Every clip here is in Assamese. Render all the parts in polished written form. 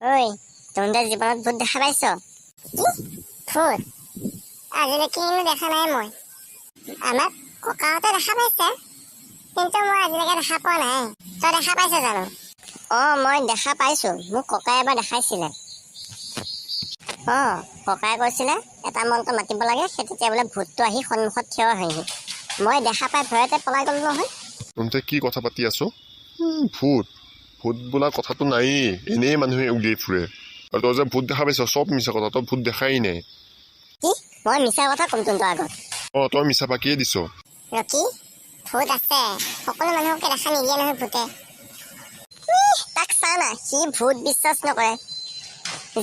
ঐ তহঁতে জীৱনত ভূত দেখা পাইছ? ভূত আজিলৈকে কিন্তু দেখা নাই মই। আমাক ককাহঁতে দেখা পাইছে, কিন্তু মই আজিলৈকে দেখা পোৱা নাই। তই দেখা পাইছ জানো? মই দেখা পাইছো, মোক ককাই এবাৰ দেখাইছিলে। ককাই কৈছিলে এটা মন্ত্ৰ মাতিব লাগে, সেই তেতিয়া বোলে ভূতটো আহি সন্মুখত থিয় হয়হি। মই দেখা পাই ভয়তে পলাই গলো নহয়। তহঁতে কি কথা পাতি আছ? ভূত ভূত বোলা কথাটো নায়েই, এনেই মানুহে উলিয়াই ফুৰে। আৰু তই যে ভূত দেখা পাইছ চব মিছা কথা, তই ভূত দেখাই নাই। কি মই মিছা কথা ক'ম তোৰ আগত? তই মিছা বাকিয়ে দিছ। ৰকি ভূত আছে, সকলো মানুহকে দেখা নিদিয়ে নহয় ভূতে। তাক চা না, সি ভূত বিশ্বাস নকৰে।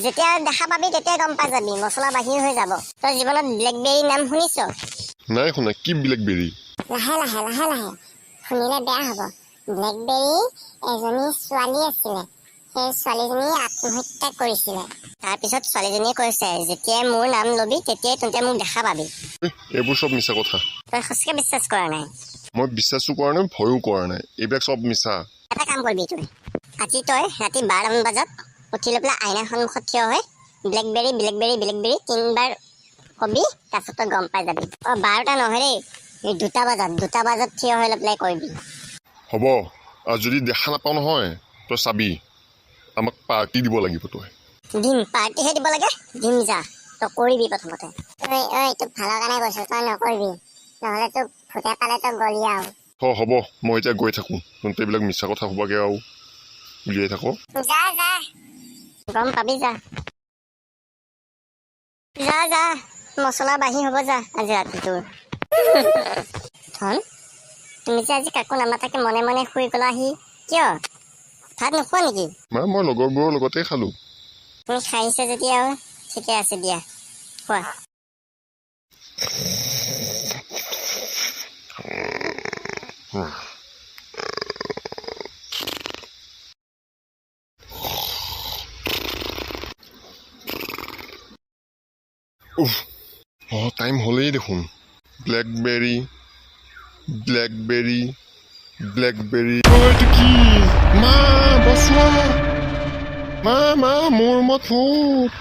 যেতিয়া দেখা পাবি তেতিয়াই গম পাই যাবি, মছলা বাহিৰ হৈ যাব। তই জীৱনত ব্লেকবেৰী নাম শুনিছ? নাই শুনা। কি ব্লেকবেৰী? লাহে লাহে লাহে লাহে শুনিলে বেয়া হ'ব। ব্লেকবেৰী এজনী ছোৱালী আছিলে, সেই ছোৱালীজনী আত্মহত্যা কৰিছিলে। তাৰপিছত ছোৱালীজনীয়ে কৈছে, যেতিয়াই মোৰ নাম লবি তেতিয়াই তহঁতে মোক দেখা পাবি। এইবোৰ চব মিছা কথা। তই সঁচাকে বিশ্বাস কৰা নাই? মই বিশ্বাসো কৰা নাই, ভয়ো কৰা নাই, এইবিলাক চব মিছা। এটা কাম কৰিবি তই, আজি তই ৰাতি 12মান বজাত উঠি লৈ পেলাই আইনাৰ সন্মুখত থিয় হৈ ব্লেকবেৰী ব্লেকবেৰী ব্লেকবেৰী 3বাৰ কবি, তাৰপিছত তই গম পাই যাবি। 12টা নহয় দেই, 2টা বজাত থিয় হৈ লৈ পেলাই কৰিবি। হ'ব, আৰু যদি দেখা নাপাওঁ নহয় তই চাবি, আমাক পাৰ্টি দিব লাগিব। তই দিম, পাৰ্টিহে দিব লাগে। দিম যা, তই কৰিবি প্ৰথমতে। তোক ভালৰ কাৰণে কৈছো, তই নকৰিবি, নহ'লে তোক ভূতে পালে তই গলিয়াও। হ'ব, মই এতিয়া গৈ থাকোঁ। তহঁতে এইবিলাক মিছা কথা হ'বগে আৰু উলিয়াই থাক। যা যা, গম পাবি যা। যা যা, মছলা বাঢ়ি হ'ব যা আজি ৰাতিটোৰ। ধন, তুমি যে আজি কাকো নামাতাকে মনে মনে শুই গলাহি, কিয়? ভাত নোখোৱা নেকি? মই লগৰবোৰৰ লগতে খালোঁ। তুমি খাইছে যেতিয়া আৰু ঠিকে আছে দিয়া, খোৱা। টাইম হ'লেই দেখোন। Blackberry blackberry blackberry. এইটো কি? মা বচোৱা, মা মোৰ ৰুমত ভূত।